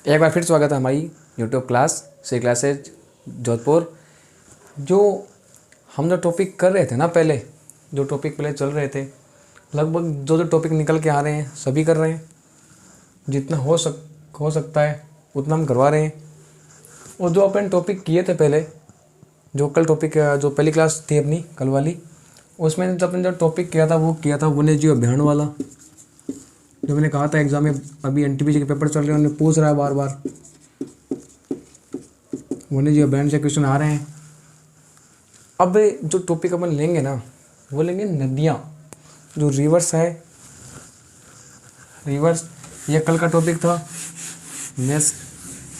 एक बार फिर स्वागत है हमारी YouTube class C classes Jodhpur. जो हम जो टॉपिक कर रहे थे ना, पहले जो टॉपिक पहले चल रहे थे, लगभग जो टॉपिक निकल के आ रहे हैं सभी कर रहे हैं। जितना हो सकता है उतना हम करवा रहे हैं। और जो अपन टॉपिक किए थे पहले, जो कल टॉपिक जो पहली क्लास थी अपनी कल वाली, उसमें जब अपन जो टॉपिक किया था वो किया था वन्य जीव अभियान वाला। जो मैंने कहा था एग्जाम में अभी एनटीपीसी के पेपर चल रहे हैं, उन्हें पूछ रहा है बार बार, वन्य जीव अभियान से क्वेश्चन आ रहे हैं। अब जो टॉपिक अपन लेंगे ना, वो लेंगे नदियाँ, जो रिवर्स है। रिवर्स ये कल का टॉपिक था। मैथ्स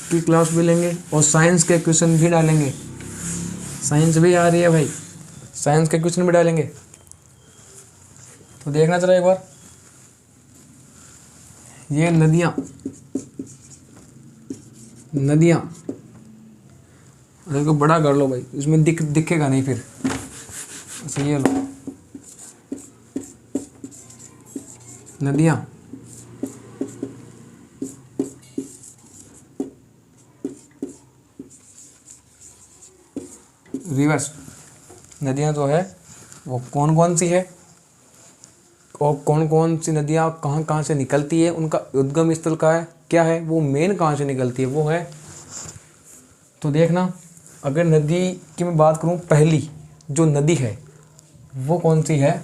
की क्लास भी लेंगे और साइंस के क्वेश्चन भी डालेंगे। साइंस भी आ रही है भाई, साइंस के क्वेश्चन भी डालेंगे, तो देखना चला एक बार। ये नदियाँ इसको बड़ा कर लो भाई, इसमें दिखेगा नहीं फिर। अच्छा ये लो नदियाँ। रिवर्स नदियाँ जो है वो कौन कौन सी है और कौन कौन सी नदियाँ कहाँ कहाँ से निकलती है, उनका उद्गम स्थल का है क्या है, वो मेन कहाँ से निकलती है वो है। तो देखना, अगर नदी की मैं बात करूँ, पहली जो नदी है वो कौन सी है।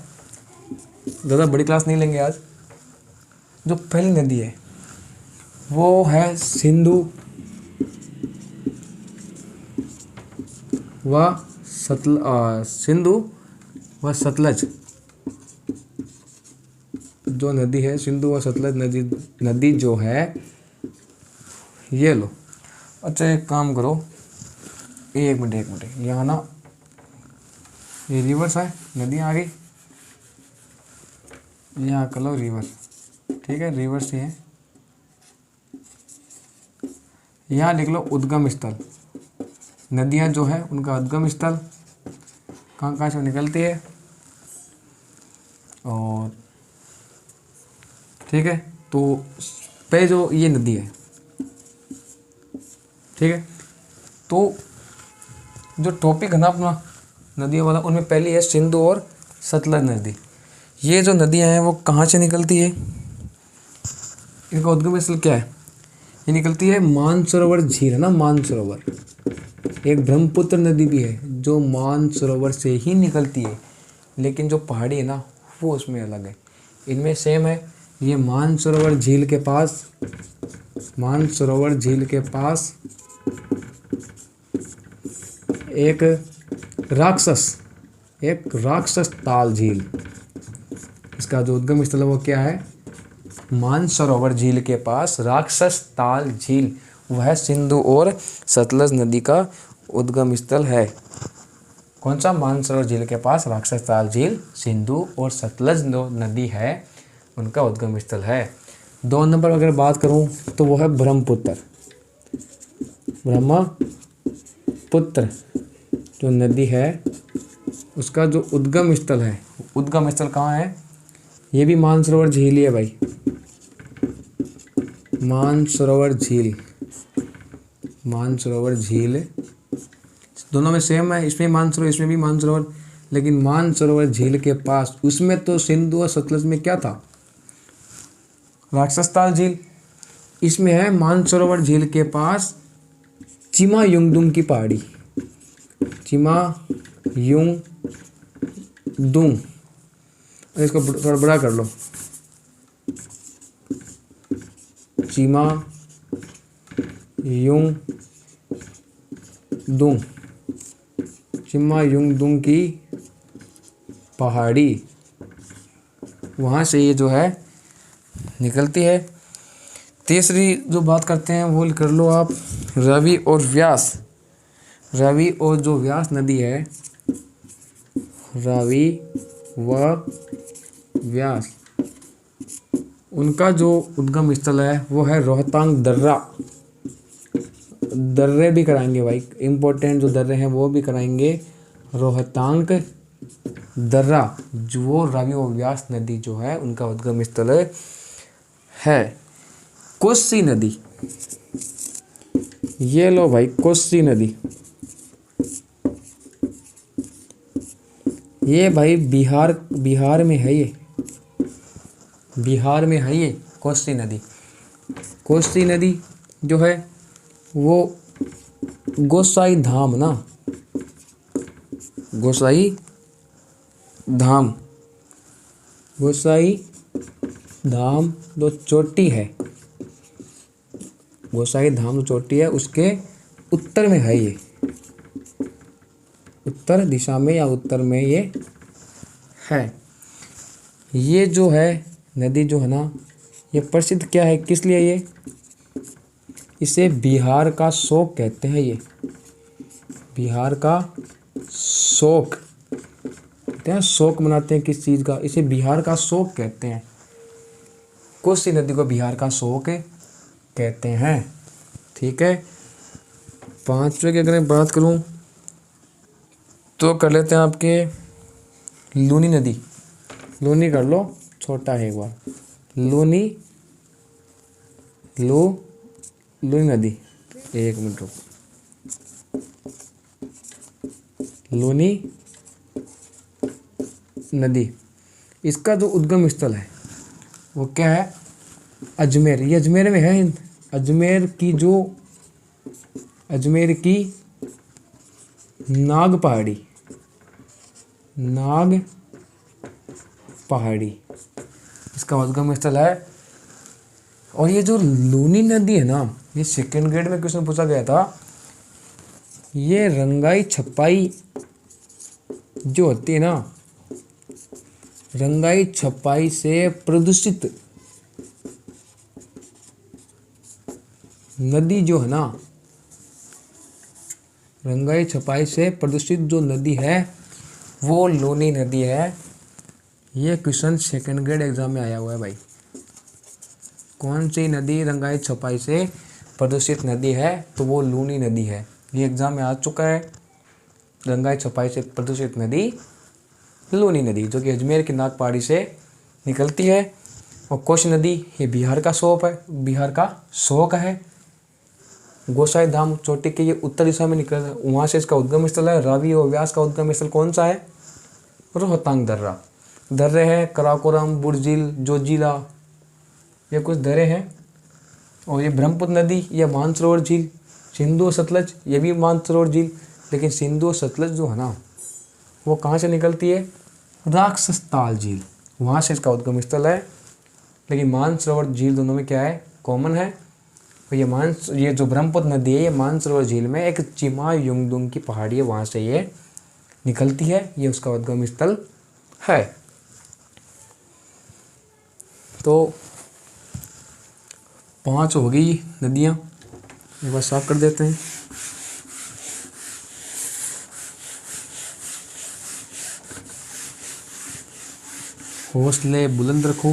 ज़्यादा बड़ी क्लास नहीं लेंगे आज। जो पहली नदी है वो है सिंधु व सतलज। जो नदी है सिंधु व सतलज नदी जो है, ये लो। अच्छा एक काम करो, एक मिनट यहाँ ना, ये रिवर्स है, नदी आ गई, यहाँ कर लो रिवर्स। ठीक है, रिवर्स ही है। यहाँ लिख लो उद्गम स्थल। नदियाँ जो है उनका उद्गम स्थल कहाँ कहाँ से निकलती है। और ठीक है, तो पे जो ये नदी है, ठीक है, तो जो टॉपिक है ना अपना नदियों वाला, उनमें पहली है सिंधु और सतलज नदी। ये जो नदियाँ हैं वो कहाँ से निकलती है, इनका उद्गम स्थल क्या है। ये निकलती है मानसरोवर झील, है ना, मानसरोवर। एक ब्रह्मपुत्र नदी भी है जो मानसरोवर से ही निकलती है, लेकिन जो पहाड़ी है ना वो उसमें अलग है। इनमें सेम है। ये मानसरोवर झील के पास एक राक्षस ताल झील, इसका जो उद्गम स्थल है वो क्या है, मानसरोवर झील के पास राक्षस ताल झील, वह सिंधु और सतलज नदी का उद्गम स्थल है। कौन सा, मानसरोवर झील के पास राक्षस ताल झील, सिंधु और सतलज नदी है, उनका उद्गम स्थल है। 2 नंबर अगर बात करूं तो वो है ब्रह्मपुत्र। जो नदी है उसका जो उद्गम स्थल है, उद्गम स्थल कहाँ है, ये भी मानसरोवर झील ही है भाई। मानसरोवर झील दोनों में सेम है, इसमें मानसरोवर इसमें भी मानसरोवर, लेकिन मानसरोवर झील के पास, उसमें तो सिंधु और सतलज में क्या था, राक्षसताल झील। इसमें है मानसरोवर झील के पास चिमा युंगदुंग की पहाड़ी, इसको थोड़ा बड़ा कर लो, चिमा युंगदुंग की पहाड़ी, वहाँ से ये जो है निकलती है। तीसरी जो बात करते हैं वो कर लो आप, रवि और जो व्यास नदी है, रवि व व्यास, उनका जो उद्गम स्थल है वो है रोहतांग दर्रे भी कराएंगे भाई, इम्पोर्टेंट जो दर्रे हैं वो भी कराएंगे। रोहतांग दर्रा जो रवि और व्यास नदी जो है उनका उद्गम स्थल है। कोसी नदी, ये लो भाई कोसी नदी, ये भाई बिहार में है, ये बिहार में है ये कोसी नदी। कोसी नदी जो है वो गोसाई धाम ना, गोसाई धाम, गोसाई धाम जो चोटी है, गोसाई धाम जो चोटी है उसके उत्तर में है ये, उत्तर दिशा में या उत्तर में ये है। ये जो है नदी जो है ना, ये प्रसिद्ध क्या है, किस लिए ये, इसे बिहार का शोक कहते हैं। ये बिहार का शोक कहते हैं, शोक मनाते हैं किस चीज़ का, इसे बिहार का शोक कहते हैं। कोसी नदी को बिहार का शोक कहते हैं। ठीक है, पांचवे की अगर मैं बात करूं तो कर लेते हैं आपके लूनी नदी। लूनी कर लो, छोटा है एक बार, लूनी नदी, एक मिनट रुको, लूनी नदी, इसका जो उद्गम स्थल है वो क्या है, अजमेर। ये अजमेर में है, अजमेर की नाग पहाड़ी इसका उद्गम स्थल है। और ये जो लूनी नदी है ना, ये सेकेंड ग्रेड में क्वेश्चन पूछा गया था। ये रंगाई छपाई जो होती है ना, रंगाई छपाई से प्रदूषित नदी जो है ना, रंगाई छपाई से प्रदूषित जो नदी है वो लूनी नदी है। ये क्वेश्चन सेकेंड ग्रेड एग्जाम में आया हुआ है भाई। कौन सी नदी रंगाई छपाई से प्रदूषित नदी है, तो वो लूनी नदी है। ये एग्जाम में आ चुका है। रंगाई छपाई से प्रदूषित नदी लूनी नदी, जो कि अजमेर की नाग पहाड़ी से निकलती है। और कोसी नदी ये बिहार का शोक है। गोसाई धाम चोटी के ये उत्तर दिशा में निकल, वहाँ से इसका उद्गम स्थल है। रावी और व्यास का उद्गम स्थल कौन सा है, रोहतांग दर्रे है, कराकोरम, बुर्जिल, जोजिला, ये कुछ दर्रे हैं। और ये ब्रह्मपुत्र नदी, ये मानसरोवर झील, सिंधु और सतलज, ये भी मानसरोवर झील। लेकिन सिंधु और सतलज जो है ना, वो कहाँ से निकलती है, राक्षस ताल झील, वहाँ से इसका उद्गम स्थल है। लेकिन मानसरोवर झील दोनों में क्या है, कॉमन है। तो ये जो ब्रह्मपुत्र नदी है, ये मानसरोवर झील में एक चिमा युंगदुंग की पहाड़ी है, वहाँ से ये निकलती है। ये उसका उद्गम स्थल है। तो 5 हो गई नदियाँ, एक बार साफ कर देते हैं। हौसले बुलंद रखो,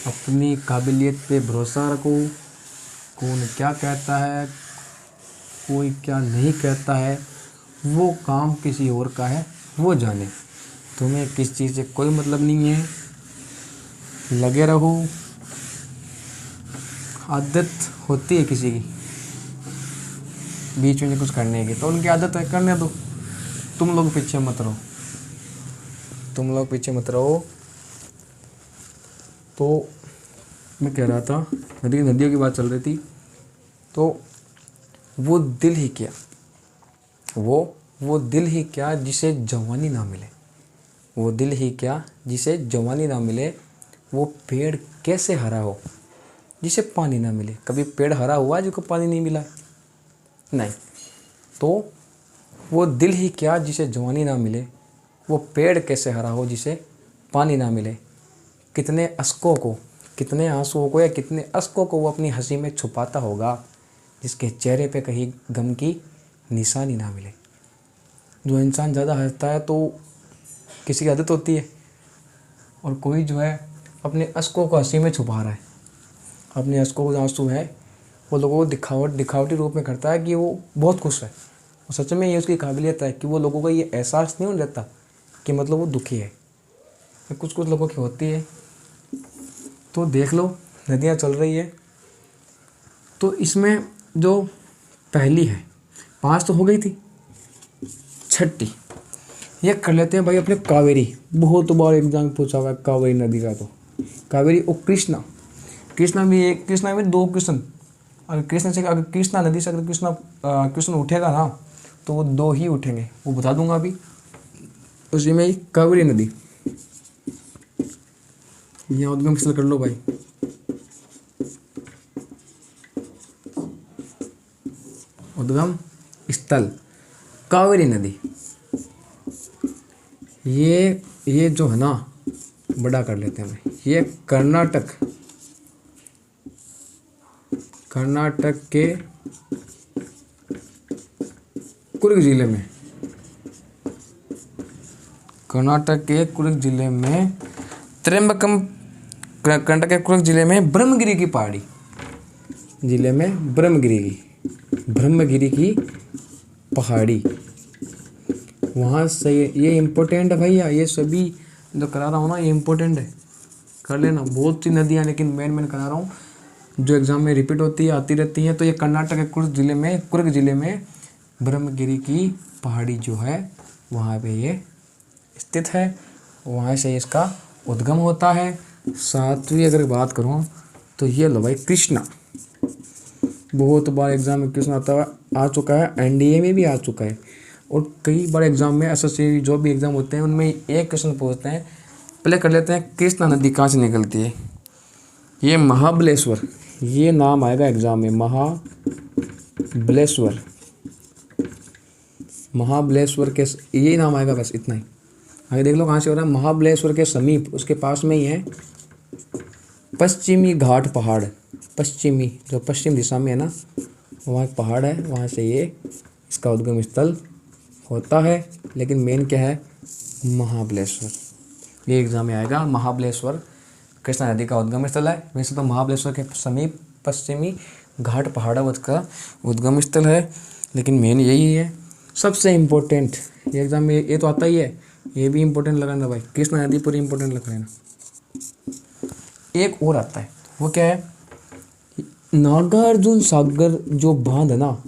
अपनी काबिलियत पे भरोसा रखो। कौन क्या कहता है, कोई क्या नहीं कहता है, वो काम किसी और का है, वो जाने। तुम्हें किस चीज़ से कोई मतलब नहीं है। लगे रहो। आदत होती है किसी की बीच में कुछ करने की, तो उनकी आदत है, करने दो। तुम लोग पीछे मत रहो। तो मैं कह रहा था, नदियों की बात चल रही थी। तो वो दिल ही क्या जिसे जवानी ना मिले, वो दिल ही क्या जिसे जवानी ना मिले। वो पेड़ कैसे हरा हो जिसे पानी ना मिले। कभी पेड़ हरा हुआ जिसको पानी नहीं मिला? नहीं। तो वो दिल ही क्या जिसे जवानी ना मिले, वो पेड़ कैसे हरा हो जिसे पानी ना मिले। कितने अश्कों को, कितने आंसुओं को या कितने अश्कों को वो अपनी हंसी में छुपाता होगा, जिसके चेहरे पे कहीं गम की निशानी ना मिले। जो इंसान ज़्यादा हंसता है तो किसी की आदत होती है, और कोई जो है अपने अश्कों को हंसी में छुपा रहा है, अपने अश्कों को जो आंसू है वो लोगों को दिखावटी रूप में करता है कि वो बहुत खुश है। और सच में ये उसकी काबिलियत है कि वो लोगों को ये एहसास नहीं हो जाता कि मतलब वो दुखी है। कुछ लोगों की होती है। तो देख लो, नदियाँ चल रही है तो इसमें जो पहली है 5 तो हो गई थी, छठी ये कर लेते हैं भाई अपने कावेरी। बहुत बार एग्जाम पूछा हुआ है कावेरी नदी का, तो कावेरी और कृष्णा। कृष्णा भी 2 कृष्ण, अगर कृष्णा नदी से अगर कृष्ण उठेगा ना तो वो 2 ही उठेंगे, वो बता दूंगा अभी। उसी में कावेरी नदी, यहाँ उद्गम स्थल कर लो भाई। उद्गम स्थल कावेरी नदी। ये जो है ना, बड़ा कर लेते हैं भाई। ये कर्नाटक के कुर्ग जिले में, कर्नाटक के कुर्ग जिले में त्र्यंबकम, कर्नाटक के कुर्ग जिले में ब्रह्मगिरी की पहाड़ी, जिले में ब्रह्मगिरी की पहाड़ी, वहाँ से ये इम्पोर्टेंट है भैया। ये सभी जो करा रहा हूँ ना ये इम्पोर्टेंट है, कर लेना। बहुत सी नदियाँ लेकिन मेन करा रहा हूँ जो एग्जाम में रिपीट होती है, आती रहती है। तो ये कर्नाटक के कुर्ग जिले में ब्रह्मगिरी की पहाड़ी जो है वहाँ पे ये स्थित है, वहाँ से इसका उद्गम होता है। 7वीं अगर बात करूँ तो ये लो भाई कृष्णा। बहुत बार एग्जाम में कृष्णा आ चुका है, एनडीए में भी आ चुका है, और कई बार एग्जाम में एसएससी जो भी एग्जाम होते हैं उनमें एक क्वेश्चन पूछते हैं। पहले कर लेते हैं कृष्णा नदी कहाँ से निकलती है। ये महाबलेश्वर, ये नाम आएगा एग्जाम में, महाबलेश्वर के, यही नाम आएगा बस, इतना ही। आगे देख लो कहाँ से हो रहा है। महाबलेश्वर के समीप, उसके पास में ही है पश्चिमी घाट पहाड़, पश्चिमी जो पश्चिम दिशा में है ना, वहाँ एक पहाड़ है, वहाँ से ये इसका उद्गम स्थल होता है। लेकिन मेन क्या है, महाबलेश्वर। ये एग्जाम में आएगा, महाबलेश्वर कृष्णा नदी का उद्गम स्थल है। वैसे तो महाबलेश्वर के समीप पश्चिमी घाट पहाड़ उसका उद्गम स्थल है, लेकिन मेन यही है सबसे इम्पोर्टेंट। ये एग्जाम में ये तो आता ही है, ये भी इम्पोर्टेंट लगाना भाई, कृष्णा नदी पूरी इम्पोर्टेंट लग लेना। एक और आता है, वो क्या है, नागार्जुन सागर जो बांध है ना,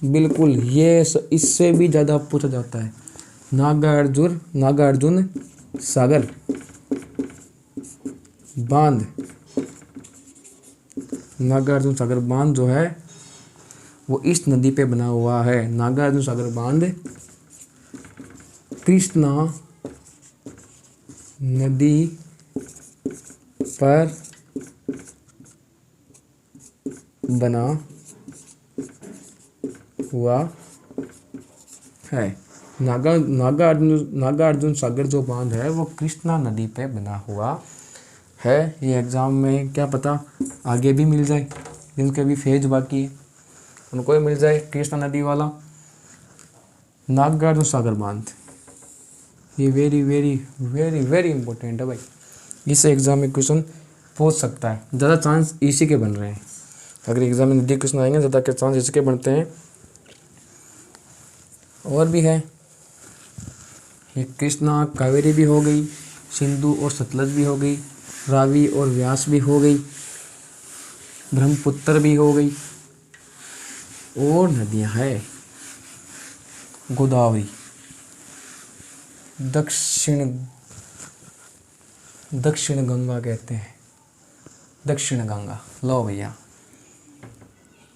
बिल्कुल ये इससे भी ज़्यादा पूछा जाता है। नागार्जुन सागर बांध, नागार्जुन सागर बांध जो है वो इस नदी पे बना हुआ है। नागार्जुन सागर बांध कृष्णा नदी पर बना हुआ है। नागार्जुन सागर जो बांध है वो कृष्णा नदी पे बना हुआ है। ये एग्ज़ाम में क्या पता आगे भी मिल जाए, जिनके भी फेज बाकी है उनको भी मिल जाए कृष्णा नदी वाला। नागार्जुन सागर बांध ये very very very very important है भाई, इससे एग्ज़ाम में क्वेश्चन पूछ सकता है। ज़्यादा चांस इसी के बन रहे हैं, अगर एग्ज़ाम में नदी क्वेश्चन आएंगे ज़्यादा के चांस इसी के बनते हैं। और भी है, ये कृष्णा कावेरी भी हो गई, सिंधु और सतलज भी हो गई, रावी और व्यास भी हो गई, ब्रह्मपुत्र भी हो गई, और नदियां है गोदावरी, दक्षिण गंगा कहते हैं, दक्षिण गंगा। लो भैया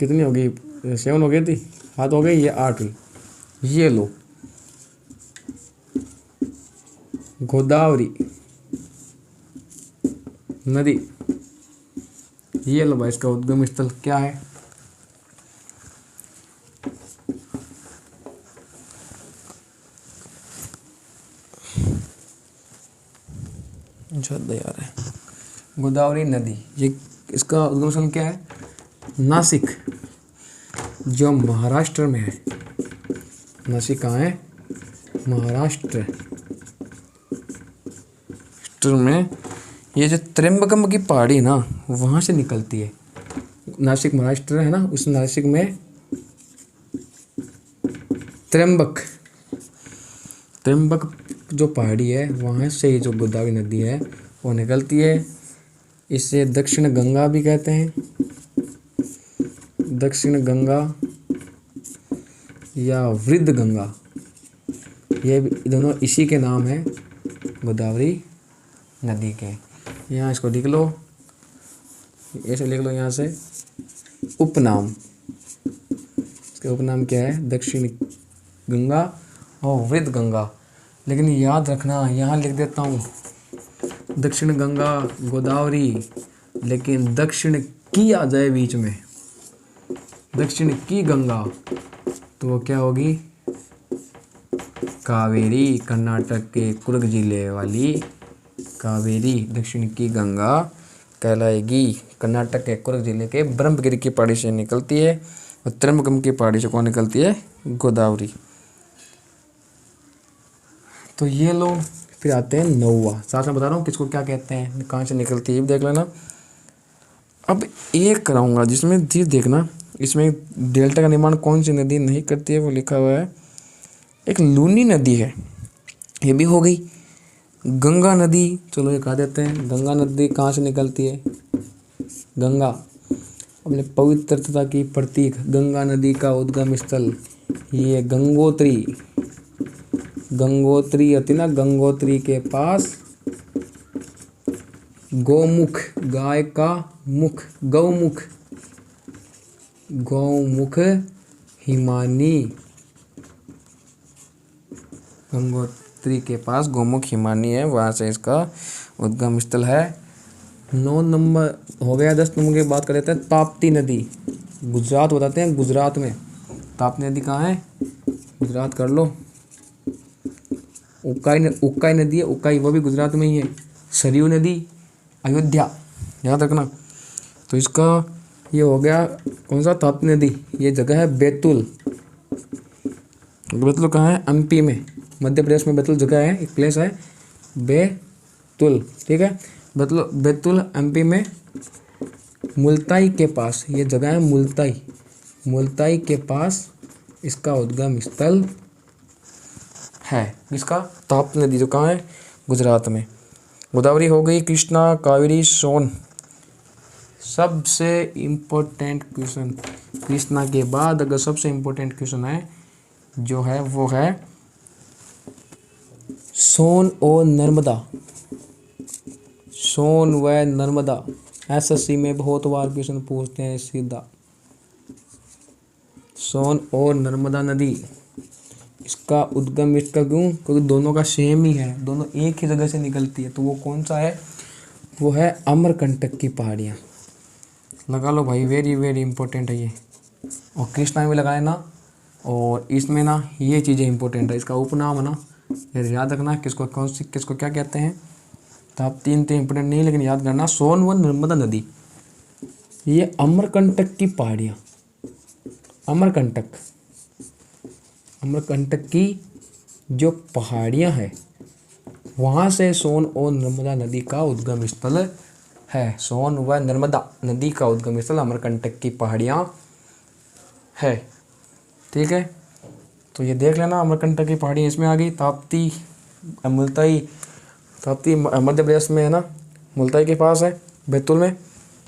कितनी हो गई, 7 हो गई थी, हाथ हो गई, ये 8 हुई। ये लो गोदावरी नदी, ये लो भाई इसका उद्गम स्थल क्या है, ज़्यादा यार है, गोदावरी नदी। ये इसका उद्गम स्थल क्या है, नासिक जो महाराष्ट्र में है। नासिक कहाँ है, महाराष्ट्र में। ये जो त्र्यंबकम की पहाड़ी ना वहाँ से निकलती है। नासिक महाराष्ट्र है ना, उस नासिक में त्र्यंबक जो पहाड़ी है वहाँ से ये जो गोदावरी नदी है वो निकलती है। इसे दक्षिण गंगा भी कहते हैं, दक्षिण गंगा या वृद्ध गंगा, ये दोनों इसी के नाम हैं, गोदावरी नदी के। यहाँ इसको लिख लो, ऐसे लिख लो यहाँ से, उपनाम, इसके उपनाम क्या है, दक्षिण गंगा और वृद्ध गंगा। लेकिन याद रखना, यहाँ लिख देता हूँ दक्षिण गंगा गोदावरी, लेकिन दक्षिण की आ जाए बीच में, दक्षिण की गंगा, तो वो क्या होगी, कावेरी, कर्नाटक के कुर्ग जिले वाली कावेरी दक्षिण की गंगा कहलाएगी। कर्नाटक के कुर्ग जिले के ब्रह्मगिरी की पहाड़ी से निकलती है और त्र्यंबकम की पहाड़ी से कौन निकलती है, गोदावरी। तो ये लो, फिर आते हैं नौवा, साथ में बता रहा हूँ किसको क्या कहते हैं, कहाँ से निकलती है, ये देख लेना। अब एक कराऊंगा जिसमें जी देखना, इसमें डेल्टा का निर्माण कौन सी नदी नहीं करती है, वो लिखा हुआ है। एक लूनी नदी है, ये भी हो गई। गंगा नदी, चलो ये कहा देते हैं, गंगा नदी कहाँ से निकलती है, गंगा अपने पवित्रता की प्रतीक, गंगा नदी का उद्गम स्थल ये गंगोत्री, गंगोत्री होती ना, गंगोत्री के पास गौमुख, गाय का मुख, गौमुख, गौमुख हिमानी, गंगोत्री के पास गौमुख हिमानी है, वहाँ से इसका उद्गम स्थल है। 9 नंबर हो गया। 10 नंबर की बात कर लेते हैं, ताप्ती नदी, गुजरात बताते हैं, गुजरात में ताप्ती नदी कहाँ है, गुजरात कर लो। उक्काई नदी है, उक्काई वो भी गुजरात में ही है। सरयू नदी अयोध्या, याद रखना। तो इसका ये हो गया कौन सा, ताप्ती नदी, ये जगह है बैतूल। बैतूल कहाँ है, एमपी में, मध्य प्रदेश में बैतूल जगह है, एक प्लेस है बैतूल, ठीक है। बैतूल एमपी में, मुल्ताई के पास ये जगह है, मुल्ताई, मुल्ताई के पास इसका उद्गम स्थल है, इसका ताप्ती नदी जो कहाँ है, गुजरात में। गोदावरी हो गई, कृष्णा, कावेरी, सोन। सबसे इम्पोर्टेंट क्वेश्चन, कृष्णा के बाद अगर सबसे इम्पोर्टेंट क्वेश्चन है जो है वो है सोन और नर्मदा, सोन व नर्मदा। एसएससी में बहुत बार क्वेश्चन पूछते हैं सीधा, सोन और नर्मदा नदी, इसका उद्गम इसका क्यों, क्योंकि दोनों का सेम ही है, दोनों एक ही जगह से निकलती है। तो वो कौन सा है, वो है अमरकंटक की पहाड़ियाँ। लगा लो भाई, वेरी वेरी इंपॉर्टेंट है ये। और कृष्णा में लगाए ना, और इसमें ना ये चीज़ें इंपॉर्टेंट है, इसका उपनाम है ना, ये याद रखना किसको कौन सी किसको क्या कहते हैं। तो आप 3 इंपॉर्टेंट नहीं, लेकिन याद करना, सोन व नर्मदा नदी, ये अमरकंटक की पहाड़ियाँ, अमरकंटक, अमरकंटक की जो पहाड़ियाँ हैं वहाँ से सोन और नर्मदा नदी का उद्गम स्थल है। सोन व नर्मदा नदी का उद्गम स्थल अमरकंटक की पहाड़ियाँ है, ठीक है। तो ये देख लेना, अमरकंटक की पहाड़ियाँ इसमें आ गई। ताप्ती, मुल्ताई, ताप्ती मध्य प्रदेश में है ना, मुल्ताई के पास है, बैतूल में।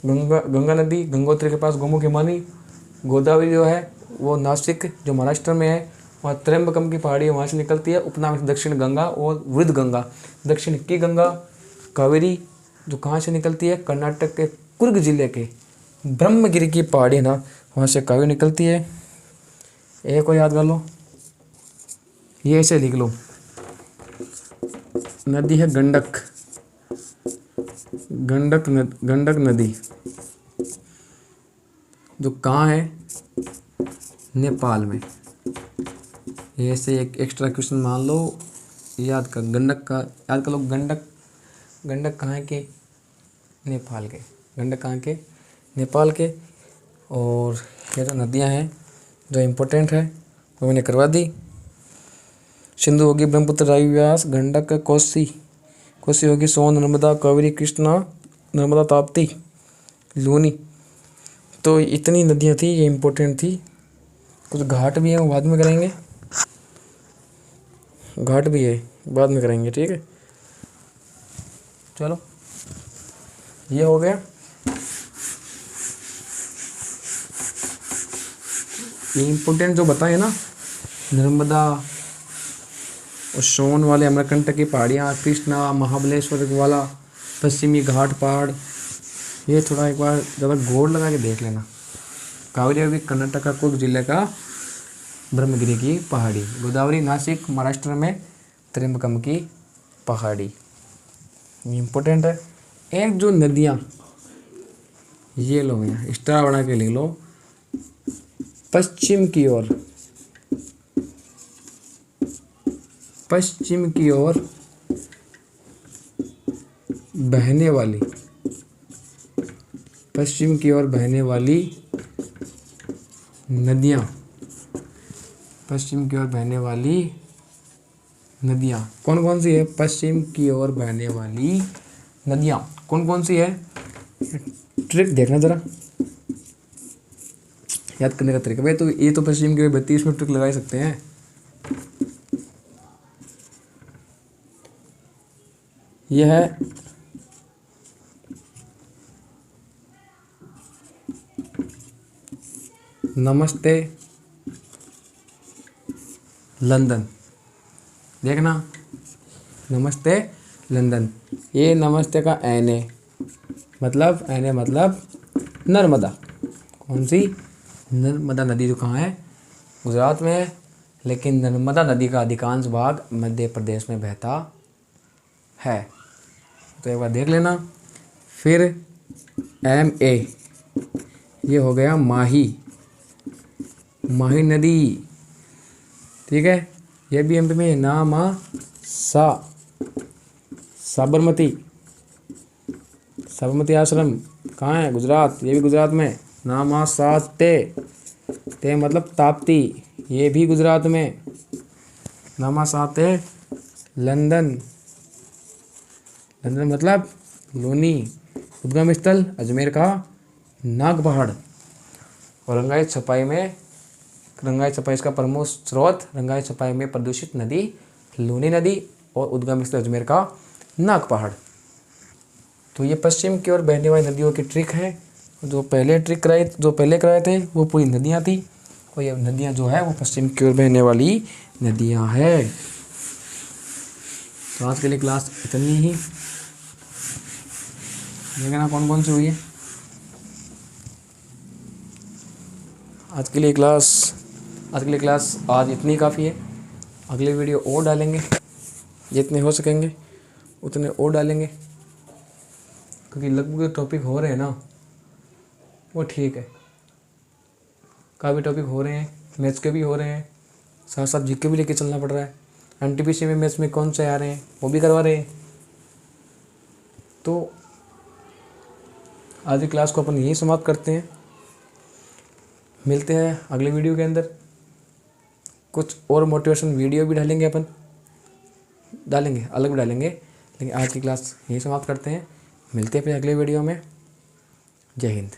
गंगा नदी गंगोत्री के पास गौमुख हिमानी। गोदावरी जो है वो नासिक जो महाराष्ट्र में है, वहाँ त्र्यंबकम की पहाड़ी वहाँ से निकलती है, उपनाम दक्षिण गंगा और वृद्ध गंगा। दक्षिण की गंगा कावेरी जो कहाँ से निकलती है, कर्नाटक के कुर्ग जिले के ब्रह्मगिरी की पहाड़ी ना, वहाँ से कावेरी निकलती है। एक को याद कर लो, ये ऐसे लिख लो, नदी है गंडक, गंडक नदी जो कहाँ है, नेपाल में। ये ऐसे एक एक्स्ट्रा क्वेश्चन मान लो, याद कर, गंडक का याद कर लो। गंडक कहाँ के, नेपाल के, गंडक कहाँ के, नेपाल के। और ये जो नदियाँ हैं जो इम्पोर्टेंट है वो मैंने करवा दी। सिंधु होगी, ब्रह्मपुत्र, रावी, व्यास, गंडक, कोसी होगी, सोन, नर्मदा, कावेरी, कृष्णा, नर्मदा, ताप्ती, लूनी। तो इतनी नदियाँ थी, ये इम्पोर्टेंट थी। कुछ घाट भी है, वो बाद में करेंगे, घाट भी है बाद में करेंगे, ठीक है। चलो ये हो गया। ये इम्पोर्टेंट जो बताए ना, नर्मदा और सोन वाले अमरकंटक की पहाड़ियाँ, कृष्णा, महाबलेश्वर वाला पश्चिमी घाट पहाड़, ये थोड़ा एक बार ज़्यादा गौर लगा के देख लेना। कावेरी भी कर्नाटक का कुर्ग जिले का ब्रह्मगिरी की पहाड़ी, गोदावरी नासिक महाराष्ट्र में त्रिम्बकम की पहाड़ी, इम्पोर्टेंट है। एक जो नदियाँ, ये लो भैया स्टार बना के लिख लो, पश्चिम की ओर, पश्चिम की ओर बहने वाली, पश्चिम की ओर बहने वाली नदियाँ, पश्चिम की ओर बहने वाली नदियाँ कौन कौन सी है? पश्चिम की ओर बहने वाली नदियाँ कौन कौन सी है? ट्रिक देखना ज़रा, याद करने का तरीका। भाई तो ये तो पश्चिम की ओर बहती है, इसमें ट्रिक लगा ही सकते हैं। यह है नमस्ते लंदन, देखना नमस्ते लंदन। ये नमस्ते का एन ए मतलब, एन ए मतलब नर्मदा। कौन सी? नर्मदा नदी जो कहाँ है? गुजरात में है, लेकिन नर्मदा नदी का अधिकांश भाग मध्य प्रदेश में बहता है। तो एक बार देख लेना। फिर एम ए, ये हो गया माही, माही नदी, ठीक है। ये भी एमपी में। ना मा सा, साबरमती, साबरमती आश्रम कहाँ है? गुजरात, ये भी गुजरात में। ना मा सा ते, ते मतलब ताप्ती, ये भी गुजरात में। ना मा सा ते लंदन, लंदन मतलब लोनी। उद्गम स्थल अजमेर का नाग पहाड़। और रंगाई छपाई में, रंगाई छपाई इसका प्रमुख स्रोत, रंगाई छपाई में प्रदूषित नदी लूनी नदी, और उद्गम स्थल अजमेर का नाग पहाड़। तो ये पश्चिम की ओर बहने वाली नदियों की ट्रिक है। जो पहले कराए थे वो पूरी नदियाँ थी, और ये नदियाँ जो है वो पश्चिम की ओर बहने वाली नदियाँ है। तो आज के लिए क्लास इतनी ही। देखना कौन कौन सी हुई है आज के लिए क्लास आज इतनी काफ़ी है। अगले वीडियो और डालेंगे, जितने हो सकेंगे उतने और डालेंगे, क्योंकि लगभग टॉपिक हो रहे हैं ना वो ठीक है। काफ़ी टॉपिक हो रहे हैं, मैथ्स के भी हो रहे हैं, साथ साथ जीके भी लेके चलना पड़ रहा है। एनटीपीसी में मैथ्स में कौन से आ रहे हैं वो भी करवा रहे हैं। तो आज की क्लास को अपन यही समाप्त करते हैं। मिलते हैं अगले वीडियो के अंदर। कुछ और मोटिवेशन वीडियो भी डालेंगे, अपन डालेंगे, अलग भी डालेंगे, लेकिन आज की क्लास यही समाप्त करते हैं। मिलते हैं फिर अगले वीडियो में। जय हिंद।